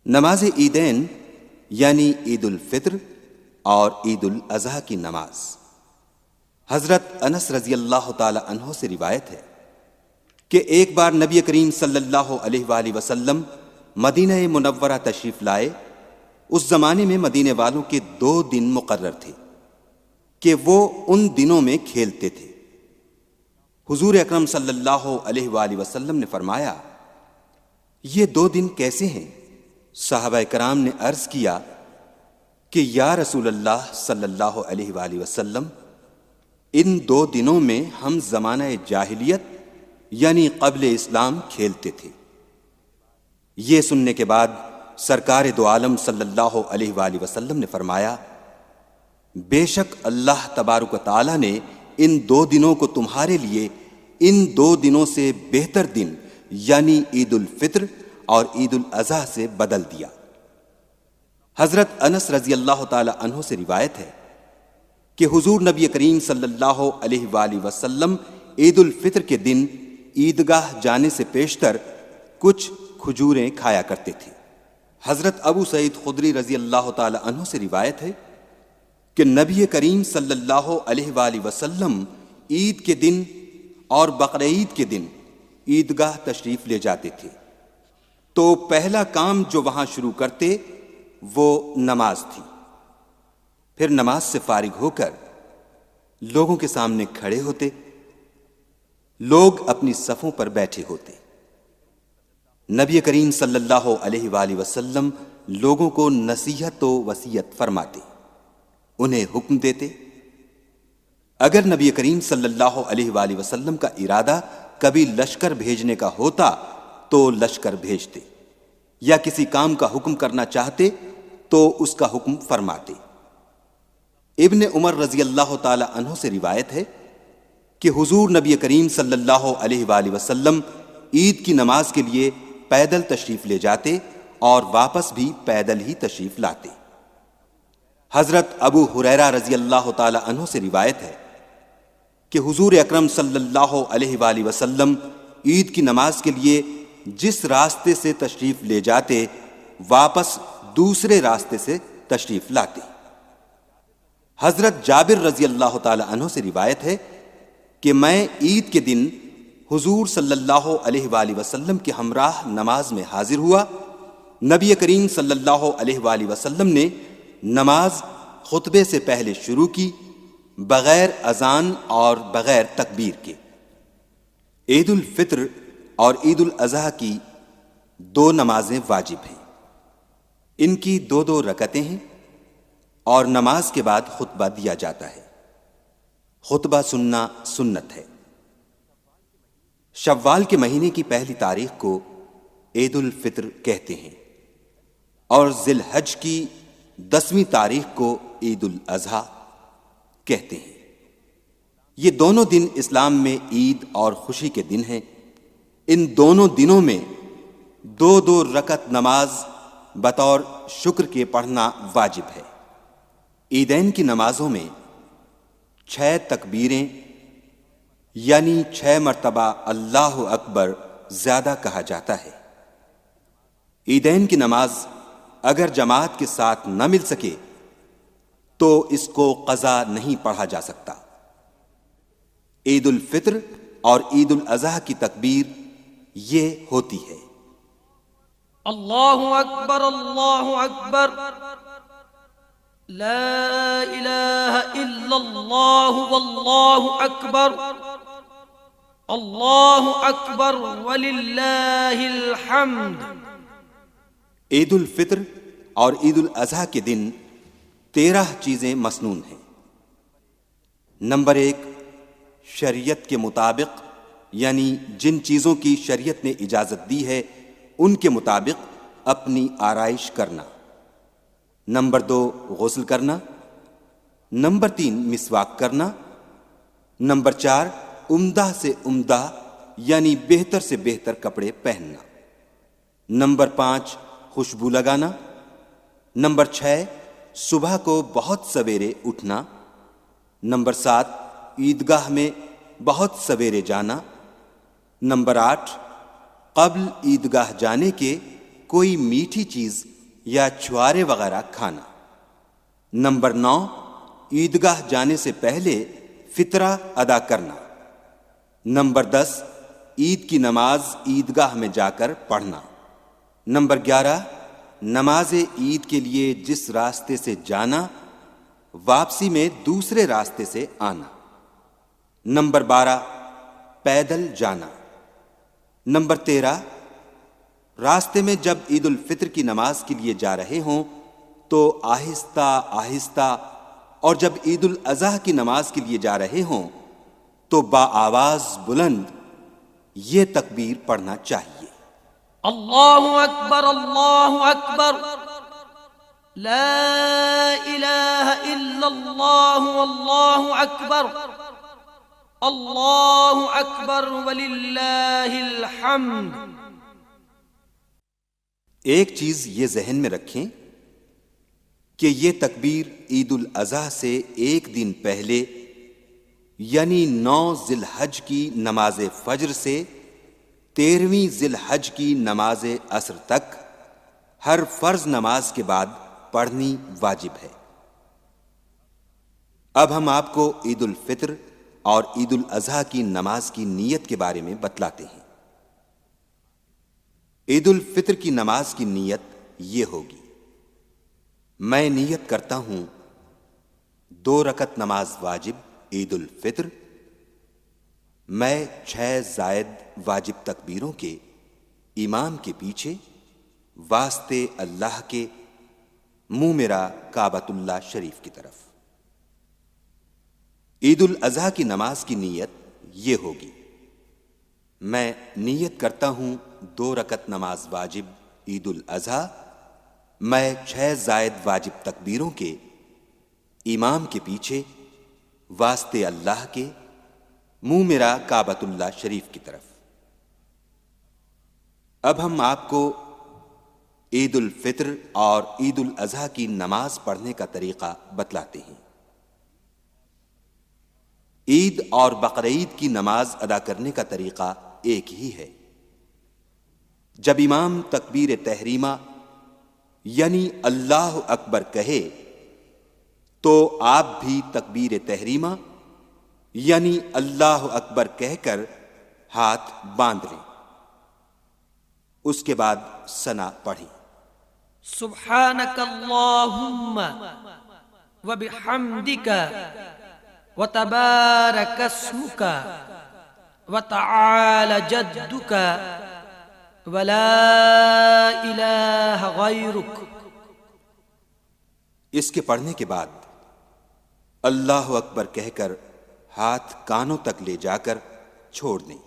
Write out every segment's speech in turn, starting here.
نماز عیدین یعنی عید الفطر اور عید الاضحیٰ کی نماز۔ حضرت انس رضی اللہ تعالی عنہ سے روایت ہے کہ ایک بار نبی کریم صلی اللہ علیہ وآلہ وسلم مدینہ منورہ تشریف لائے۔ اس زمانے میں مدینے والوں کے 2 دن مقرر تھے کہ وہ ان دنوں میں کھیلتے تھے۔ حضور اکرم صلی اللہ علیہ وآلہ وسلم نے فرمایا، یہ 2 دن کیسے ہیں؟ صحابہ کرام نے عرض کیا کہ یا رسول اللہ صلی اللہ علیہ وآلہ وسلم، ان 2 دنوں میں ہم زمانہ جاہلیت یعنی قبل اسلام کھیلتے تھے۔ یہ سننے کے بعد سرکار دو عالم صلی اللہ علیہ وآلہ وسلم نے فرمایا، بے شک اللہ تبارک و تعالی نے ان 2 دنوں کو تمہارے لیے ان 2 دنوں سے بہتر دن یعنی عید الفطر اور عید الاضحیٰ سے بدل دیا۔ حضرت انس رضی اللہ تعالی عنہ سے روایت ہے کہ حضور نبی کریم صلی اللہ علیہ وآلہ وسلم عید الفطر کے دن عیدگاہ جانے سے پیشتر کچھ کھجوریں کھایا کرتے تھے۔ حضرت ابو سعید خدری رضی اللہ تعالی عنہ سے روایت ہے کہ نبی کریم صلی اللہ علیہ وآلہ وسلم عید کے دن اور بقرعید کے دن عیدگاہ تشریف لے جاتے تھے تو پہلا کام جو وہاں شروع کرتے وہ نماز تھی۔ پھر نماز سے فارغ ہو کر لوگوں کے سامنے کھڑے ہوتے، لوگ اپنی صفوں پر بیٹھے ہوتے۔ نبی کریم صلی اللہ علیہ وآلہ وسلم لوگوں کو نصیحت و وصیت فرماتے، انہیں حکم دیتے۔ اگر نبی کریم صلی اللہ علیہ وآلہ وسلم کا ارادہ کبھی لشکر بھیجنے کا ہوتا تو لشکر بھیجتے، یا کسی کام کا حکم کرنا چاہتے تو اس کا حکم فرماتے۔ ابن عمر رضی اللہ تعالی عنہ سے روایت ہے کہ حضور نبی کریم صلی اللہ علیہ وآلہ وسلم عید کی نماز کے لیے پیدل تشریف لے جاتے اور واپس بھی پیدل ہی تشریف لاتے۔ حضرت ابو ہریرہ رضی اللہ تعالی عنہ سے روایت ہے کہ حضور اکرم صلی اللہ علیہ وآلہ وسلم عید کی نماز کے لیے جس راستے سے تشریف لے جاتے واپس دوسرے راستے سے تشریف لاتے۔ حضرت جابر رضی اللہ تعالی عنہ سے روایت ہے کہ میں عید کے دن حضور صلی اللہ علیہ وآلہ وسلم کے ہمراہ نماز میں حاضر ہوا۔ نبی کریم صلی اللہ علیہ وآلہ وسلم نے نماز خطبے سے پہلے شروع کی، بغیر اذان اور بغیر تکبیر کے۔ عید الفطر اور عید الاضحیٰ کی 2 نمازیں واجب ہیں، ان کی 2 رکعتیں ہیں اور نماز کے بعد خطبہ دیا جاتا ہے۔ خطبہ سننا سنت ہے۔ شوال کے مہینے کی پہلی تاریخ کو عید الفطر کہتے ہیں اور ذی الحج کی 10ویں تاریخ کو عید الاضحیٰ کہتے ہیں۔ یہ دونوں دن اسلام میں عید اور خوشی کے دن ہیں۔ ان دونوں دنوں میں 2 رکعت نماز بطور شکر کے پڑھنا واجب ہے۔ عیدین کی نمازوں میں 6 تکبیریں یعنی 6 مرتبہ اللہ اکبر زیادہ کہا جاتا ہے۔ عیدین کی نماز اگر جماعت کے ساتھ نہ مل سکے تو اس کو قضا نہیں پڑھا جا سکتا۔ عید الفطر اور عید الاضحیٰ کی تکبیر یہ ہوتی ہے: اللہ اکبر اللہ اکبر، لا الہ الا اللہ واللہ اکبر، اللہ اکبر وللہ الحمد۔ عید الفطر اور عید الاضحیٰ کے دن 13 چیزیں مسنون ہیں۔ نمبر 1، شریعت کے مطابق یعنی جن چیزوں کی شریعت نے اجازت دی ہے ان کے مطابق اپنی آرائش کرنا۔ نمبر 2، غسل کرنا۔ نمبر 3، مسواک کرنا۔ نمبر 4، عمدہ سے عمدہ یعنی بہتر سے بہتر کپڑے پہننا۔ نمبر 5، خوشبو لگانا۔ نمبر 6، صبح کو بہت سویرے اٹھنا۔ نمبر 7، عیدگاہ میں بہت سویرے جانا۔ نمبر 8، قبل عیدگاہ جانے کے کوئی میٹھی چیز یا چھوارے وغیرہ کھانا۔ نمبر 9، عیدگاہ جانے سے پہلے فطرہ ادا کرنا۔ نمبر 10، عید کی نماز عیدگاہ میں جا کر پڑھنا۔ نمبر 11، نماز عید کے لیے جس راستے سے جانا، واپسی میں دوسرے راستے سے آنا۔ نمبر 12، پیدل جانا۔ نمبر 13، راستے میں جب عید الفطر کی نماز کے لیے جا رہے ہوں تو آہستہ آہستہ، اور جب عید الاضحیٰ کی نماز کے لیے جا رہے ہوں تو بآواز بلند یہ تکبیر پڑھنا چاہیے: اللہ اکبر اللہ اکبر، لا الہ الا اللہ واللہ اکبر، اللہ اکبر وللہ الحمد۔ ایک چیز یہ ذہن میں رکھیں کہ یہ تکبیر عید الاضحیٰ سے ایک دن پہلے یعنی 9 ذی الحج کی نماز فجر سے 13ویں ذی الحج کی نماز عصر تک ہر فرض نماز کے بعد پڑھنی واجب ہے۔ اب ہم آپ کو عید الفطر اور عید الاضحیٰ کی نماز کی نیت کے بارے میں بتلاتے ہیں۔ عید الفطر کی نماز کی نیت یہ ہوگی: میں نیت کرتا ہوں 2 رکعت نماز واجب عید الفطر، میں 6 زائد واجب تکبیروں کے امام کے پیچھے واسطے اللہ کے، منہ میرا کعبۃ اللہ شریف کی طرف۔ عید الاضحیٰ کی نماز کی نیت یہ ہوگی: میں نیت کرتا ہوں 2 رکعت نماز واجب عید الاضحیٰ، میں 6 زائد واجب تکبیروں کے امام کے پیچھے واسطے اللہ کے، منہ میرا کعبۃ اللہ شریف کی طرف۔ اب ہم آپ کو عید الفطر اور عید الاضحیٰ کی نماز پڑھنے کا طریقہ بتلاتے ہیں۔ عید اور بقرعید کی نماز ادا کرنے کا طریقہ ایک ہی ہے۔ جب امام تکبیر تحریمہ یعنی اللہ اکبر کہے تو آپ بھی تکبیر تحریمہ یعنی اللہ اکبر کہہ کر ہاتھ باندھ لیں، اس کے بعد ثنا پڑھیں: سبحانک اللہم وبحمدک وتبارک اسمک وتعالی جدک ولا الہ غیرک۔ اس کے پڑھنے کے بعد اللہ اکبر کہہ کر ہاتھ کانوں تک لے جا کر چھوڑ دیں،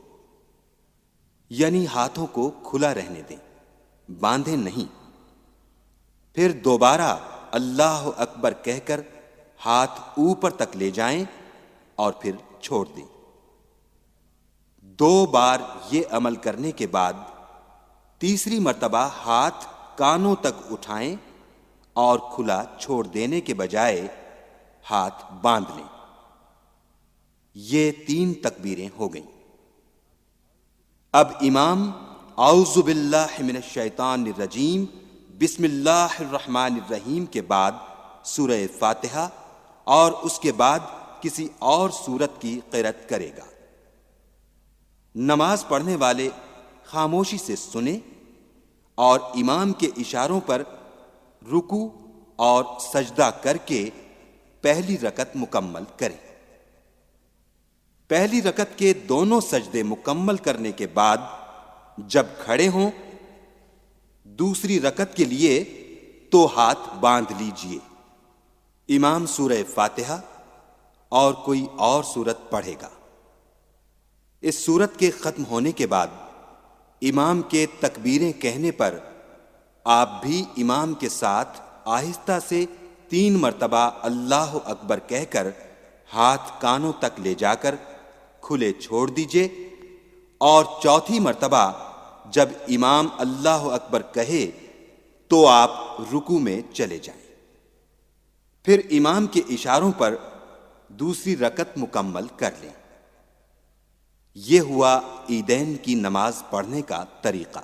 یعنی ہاتھوں کو کھلا رہنے دیں، باندھیں نہیں۔ پھر دوبارہ اللہ اکبر کہہ کر ہاتھ اوپر تک لے جائیں اور پھر چھوڑ دیں۔ 2 بار یہ عمل کرنے کے بعد تیسری مرتبہ ہاتھ کانوں تک اٹھائیں اور کھلا چھوڑ دینے کے بجائے ہاتھ باندھ لیں۔ یہ 3 تکبیریں ہو گئیں۔ اب امام اعوذ باللہ من الشیطان الرجیم بسم اللہ الرحمن الرحیم کے بعد سورہ فاتحہ اور اس کے بعد کسی اور سورت کی قرأت کرے گا۔ نماز پڑھنے والے خاموشی سے سنیں اور امام کے اشاروں پر رکوع اور سجدہ کر کے پہلی رکعت مکمل کریں۔ پہلی رکعت کے دونوں سجدے مکمل کرنے کے بعد جب کھڑے ہوں دوسری رکعت کے لیے تو ہاتھ باندھ لیجئے۔ امام سورہ فاتحہ اور کوئی اور سورت پڑھے گا۔ اس سورت کے ختم ہونے کے بعد امام کے تکبیریں کہنے پر آپ بھی امام کے ساتھ آہستہ سے 3 مرتبہ اللہ اکبر کہہ کر ہاتھ کانوں تک لے جا کر کھلے چھوڑ دیجئے، اور چوتھی مرتبہ جب امام اللہ اکبر کہے تو آپ رکوع میں چلے جائیں۔ پھر امام کے اشاروں پر دوسری رکعت مکمل کر لیں۔ یہ ہوا عیدین کی نماز پڑھنے کا طریقہ۔